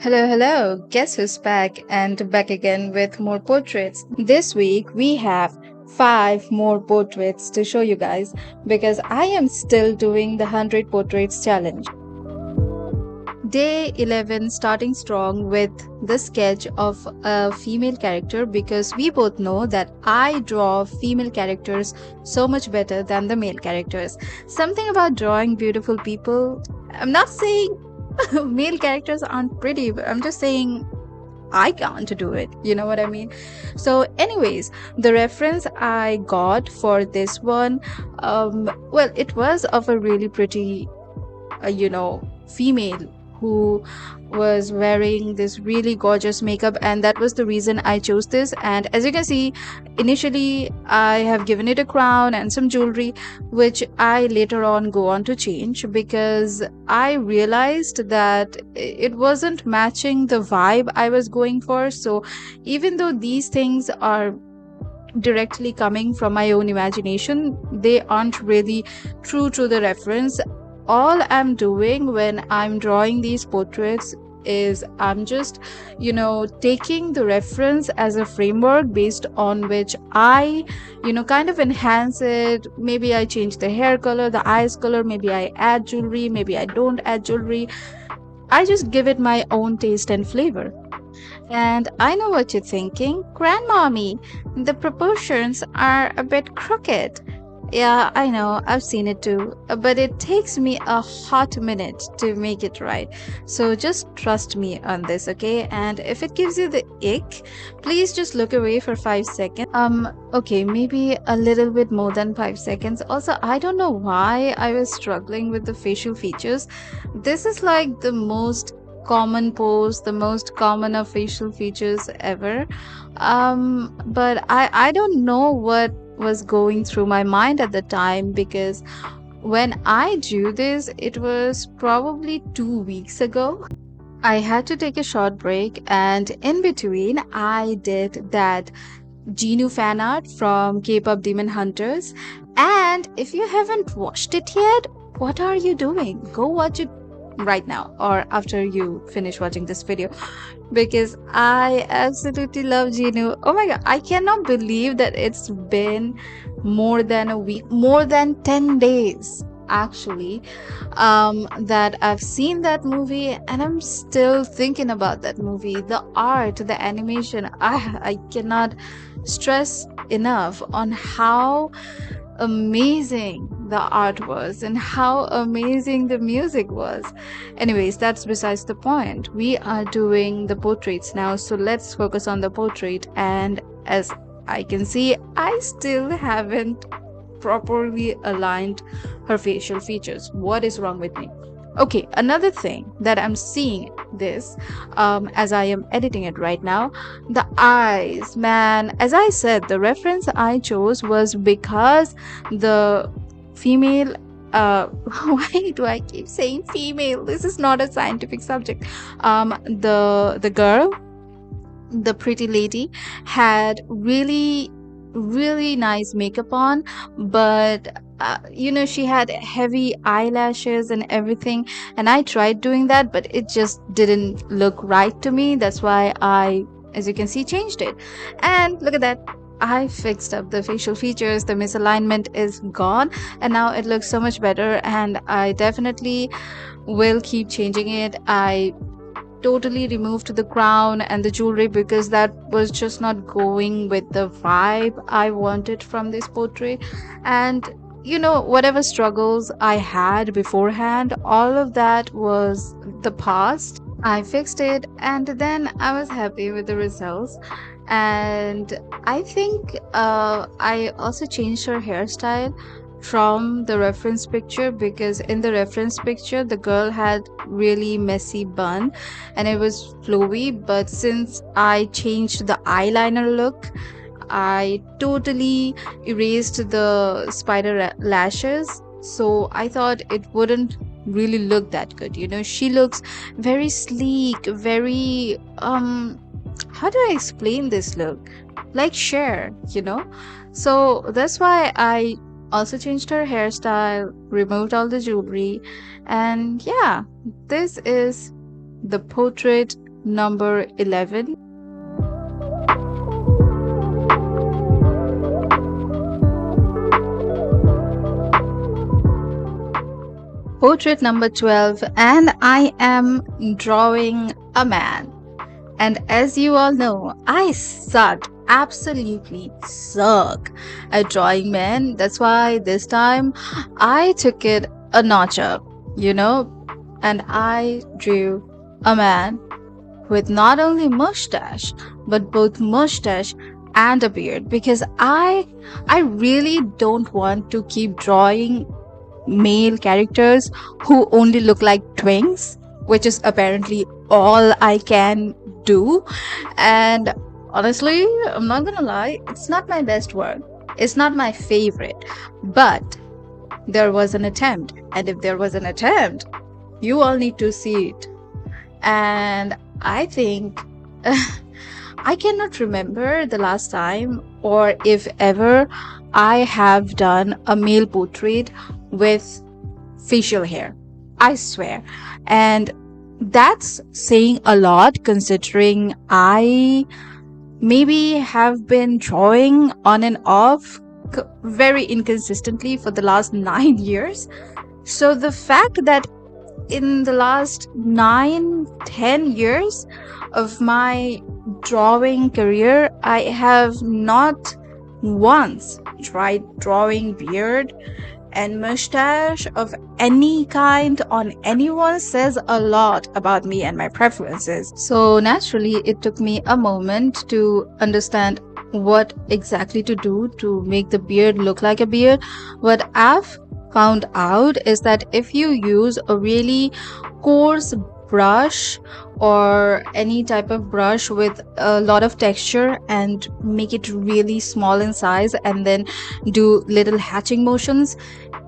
Hello, hello. Guess who's back and back again with more portraits. This week we have 5 more portraits to show you guys because I am still doing the 100 portraits challenge. Day 11 starting strong with the sketch of a female character because we both know that I draw female characters so much better than the male characters. Something about drawing beautiful people. I'm not saying male characters aren't pretty, but I'm just saying I can't do it. You know what I mean? So, anyways, the reference I got for this one, well, it was of a really pretty, female who was wearing this really gorgeous makeup, and that was the reason I chose this. And as you can see, initially I have given it a crown and some jewelry, which I later on go on to change because I realized that it wasn't matching the vibe I was going for. So even though these things are directly coming from my own imagination, they aren't really true to the reference. All I'm doing when I'm drawing these portraits is I'm just, taking the reference as a framework based on which I, kind of enhance it. Maybe I change the hair color, the eyes color, maybe I add jewelry, maybe I don't add jewelry. I just give it my own taste and flavor. And I know what you're thinking, Grandmommy, the proportions are a bit crooked. Yeah, I know, I've seen it too, but it takes me a hot minute to make it right. So just trust me on this, okay? And if it gives you the ick, please just look away for 5 seconds. Okay, maybe a little bit more than 5 seconds. Also, I don't know why I was struggling with the facial features. This is like the most common pose, the most common of facial features ever. But I don't know what was going through my mind at the time because when I drew this, it was probably 2 weeks ago. I had to take a short break, and in between, I did that Genu fan art from K-pop Demon Hunters. And if you haven't watched it yet, what are you doing? Go watch it right now or after you finish watching this video because I absolutely love Genu. Oh my god, I cannot believe that it's been more than a week, more than 10 days actually, that I've seen that movie and I'm still thinking about that movie. The art, the animation, I cannot stress enough on how amazing the art was and how amazing the music was. Anyways, that's besides the point. We are doing the portraits now, so let's focus on the portrait. And as I can see, I still haven't properly aligned her facial features. What is wrong with me? Okay, another thing that I'm seeing this, as I am editing it right now, the eyes, man. As I said, the reference I chose was because the female, why do I keep saying female? This is not a scientific subject. The girl, the pretty lady, had really nice makeup on, but she had heavy eyelashes and everything, and I tried doing that, but it just didn't look right to me. That's why I, as you can see, changed it. And look at that, I fixed up the facial features. The misalignment is gone and now it looks so much better, and I definitely will keep changing it. I totally removed the crown and the jewelry because that was just not going with the vibe I wanted from this portrait. And whatever struggles I had beforehand, all of that was the past. I fixed it and then I was happy with the results. And I think I also changed her hairstyle from the reference picture because in the reference picture the girl had really messy bun and it was flowy, but since I changed the eyeliner look, I totally erased the spider lashes, so I thought it wouldn't really look that good. She looks very sleek, very how do I explain this look? Like Cher. So that's why I also changed her hairstyle, removed all the jewelry, and yeah, this is the portrait number 11. Portrait number 12, and I am drawing a man. And as you all know, I absolutely suck at drawing men. That's why this time I took it a notch up, you know, and I drew a man with not only mustache, but both mustache and a beard, because I really don't want to keep drawing male characters who only look like twins, which is apparently all I can do. And honestly, I'm not gonna lie, it's not my best work. It's not my favorite. But there was an attempt. And if there was an attempt, you all need to see it. And I think I cannot remember the last time, or if ever, I have done a male portrait with facial hair. I swear. And that's saying a lot, considering I maybe have been drawing on and off very inconsistently for the last 9 years. So the fact that in the last 9-10 years of my drawing career, I have not once tried drawing beard and mustache of any kind on anyone says a lot about me and my preferences. So naturally, it took me a moment to understand what exactly to do to make the beard look like a beard. What I've found out is that if you use a really coarse brush or any type of brush with a lot of texture and make it really small in size and then do little hatching motions,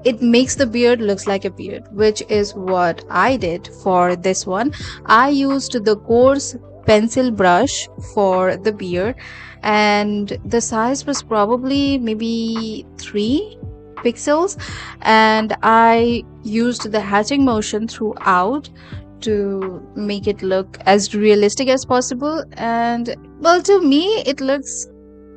it makes the beard looks like a beard, which is what I did for this one. I used the coarse pencil brush for the beard, and the size was probably maybe 3 pixels, and I used the hatching motion throughout to make it look as realistic as possible. And well, to me it looks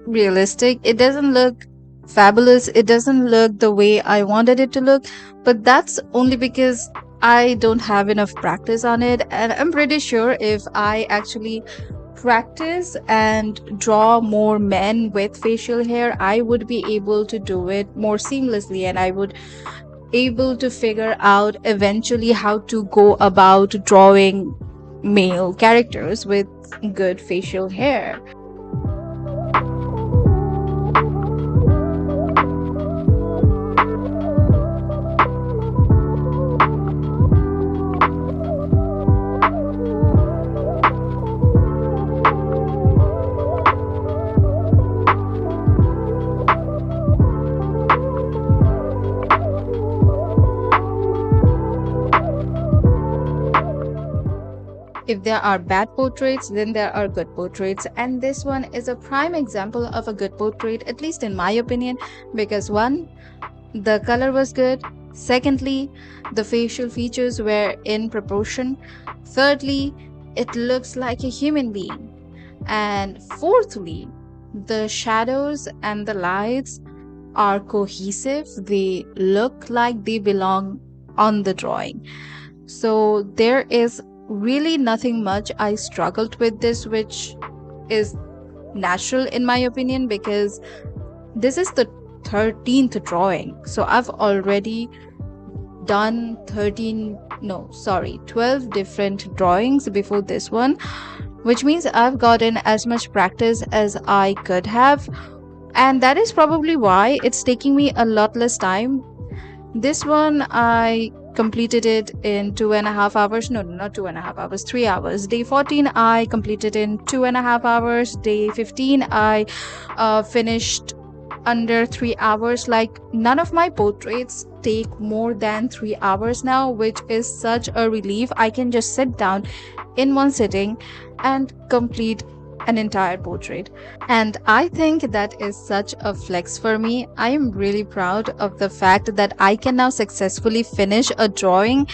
realistic. It doesn't look fabulous, it doesn't look the way I wanted it to look, but that's only because I don't have enough practice on it. And I'm pretty sure if I actually practice and draw more men with facial hair, I would be able to do it more seamlessly, and I would able to figure out eventually how to go about drawing male characters with good facial hair. If there are bad portraits, then there are good portraits, and this one is a prime example of a good portrait, at least in my opinion, because one, the color was good. Secondly, the facial features were in proportion. Thirdly, it looks like a human being. And fourthly, the shadows and the lights are cohesive. They look like they belong on the drawing. So there is really nothing much I struggled with this, which is natural in my opinion, because this is the 13th drawing. So I've already done 12 different drawings before this one, which means I've gotten as much practice as I could have, and that is probably why it's taking me a lot less time. This one I completed it in 2.5 hours. No, not 2.5 hours, 3 hours. Day 14 I completed in 2.5 hours. Day 15 I finished under 3 hours. Like, none of my portraits take more than 3 hours now, which is such a relief. I can just sit down in one sitting and complete an entire portrait, and I think that is such a flex for me. I am really proud of the fact that I can now successfully finish a drawing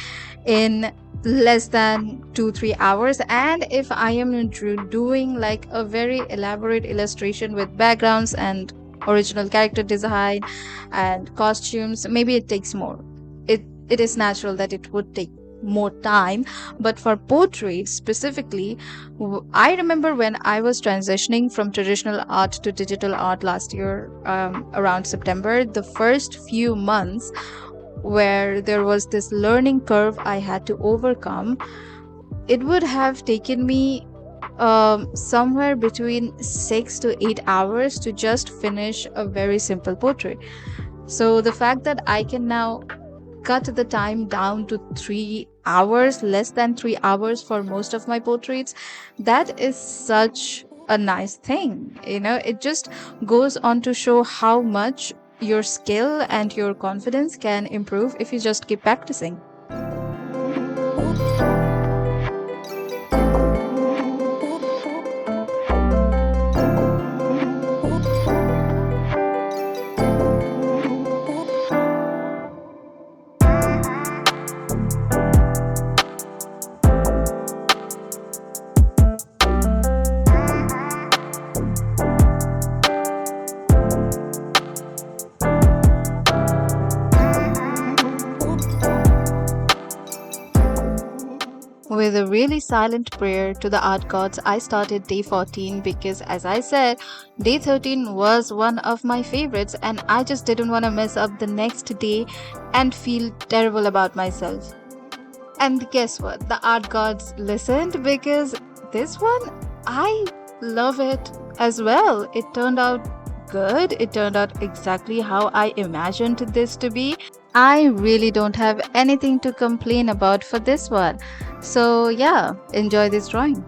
in less than 2-3 hours. And if I am doing like a very elaborate illustration with backgrounds and original character design and costumes, maybe it takes more. It is natural that it would take more time. But for portraits specifically, I remember when I was transitioning from traditional art to digital art last year, around September, the first few months where there was this learning curve I had to overcome, it would have taken me somewhere between 6 to 8 hours to just finish a very simple portrait. So the fact that I can now cut the time down to 3 hours, less than 3 hours for most of my portraits, that is such a nice thing. It just goes on to show how much your skill and your confidence can improve if you just keep practicing. With a really silent prayer to the art gods, I started day 14 because, as I said, day 13 was one of my favorites, and I just didn't want to mess up the next day and feel terrible about myself. And guess what? The art gods listened because this one, I love it as well. It turned out good. It turned out exactly how I imagined this to be. I really don't have anything to complain about for this one. So, yeah, enjoy this drawing.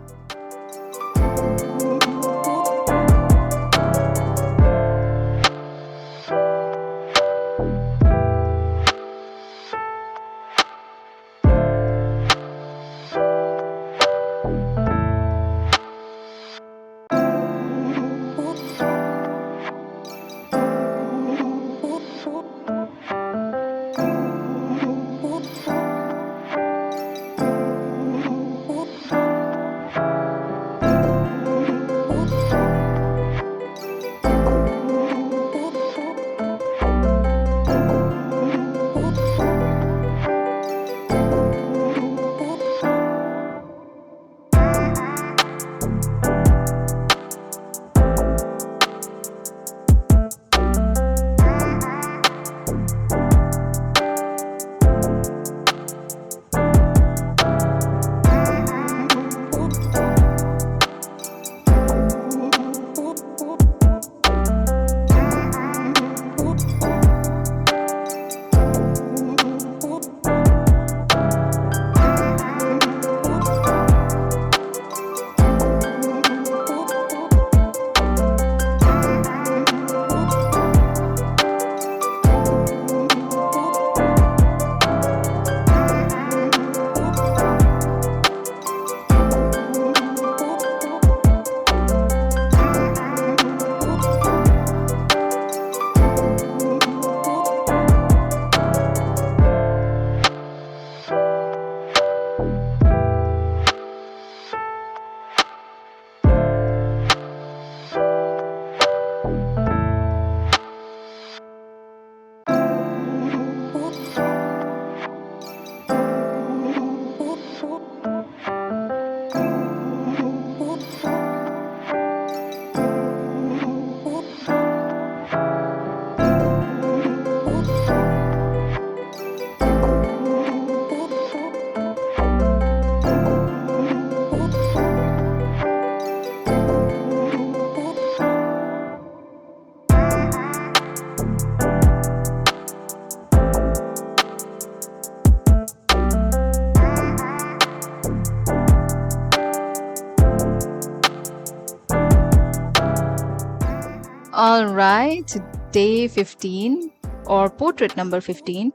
All right, day 15 or portrait number 15,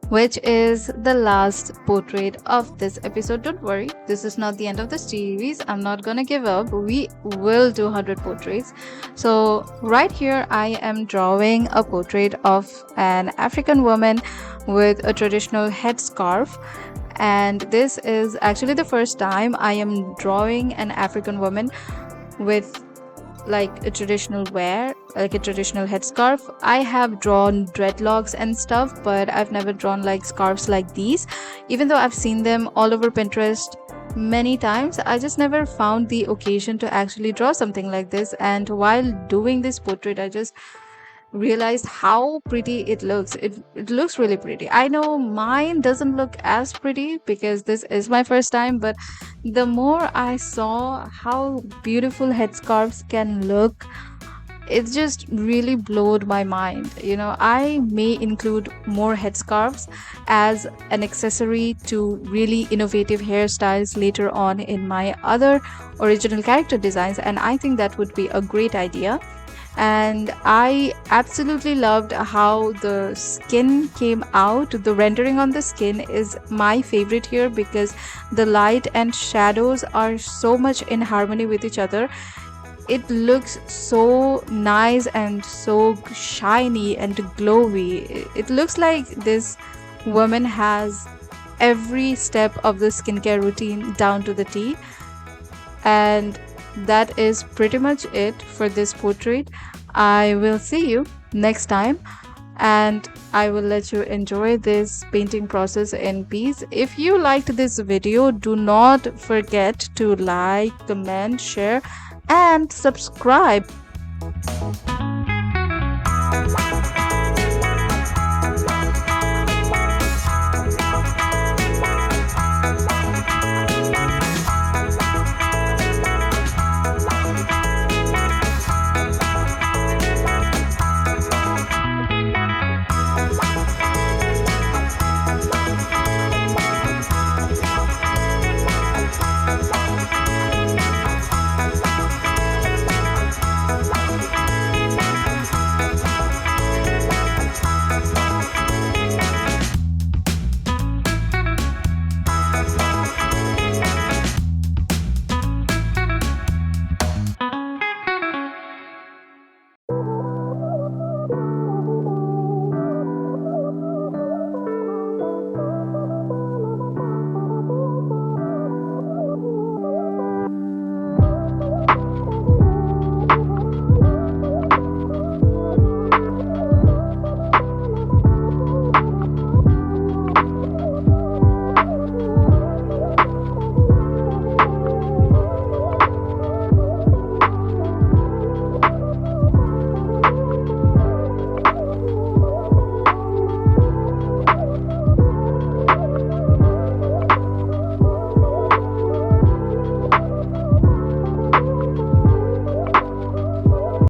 which is the last portrait of this episode. Don't worry, this is not the end of the series. I'm not gonna give up. We will do 100 portraits. So right here, I am drawing a portrait of an African woman with a traditional headscarf. And this is actually the first time I am drawing an African woman with like a traditional wear, like a traditional headscarf. I have drawn dreadlocks and stuff, but I've never drawn like scarves like these. Even though I've seen them all over Pinterest many times, I just never found the occasion to actually draw something like this. And while doing this portrait, I just realized how pretty it looks. It looks really pretty. I know mine doesn't look as pretty because this is my first time, but the more I saw how beautiful headscarves can look, it just really blowed my mind. I may include more headscarves as an accessory to really innovative hairstyles later on in my other original character designs, and I think that would be a great idea. And I absolutely loved how the skin came out. The rendering on the skin is my favorite here because the light and shadows are so much in harmony with each other. It looks so nice and so shiny and glowy. It looks like this woman has every step of the skincare routine down to the T. And that is pretty much it for this portrait. I will see you next time, and I will let you enjoy this painting process in peace. If you liked this video, do not forget to like, comment, share, and subscribe.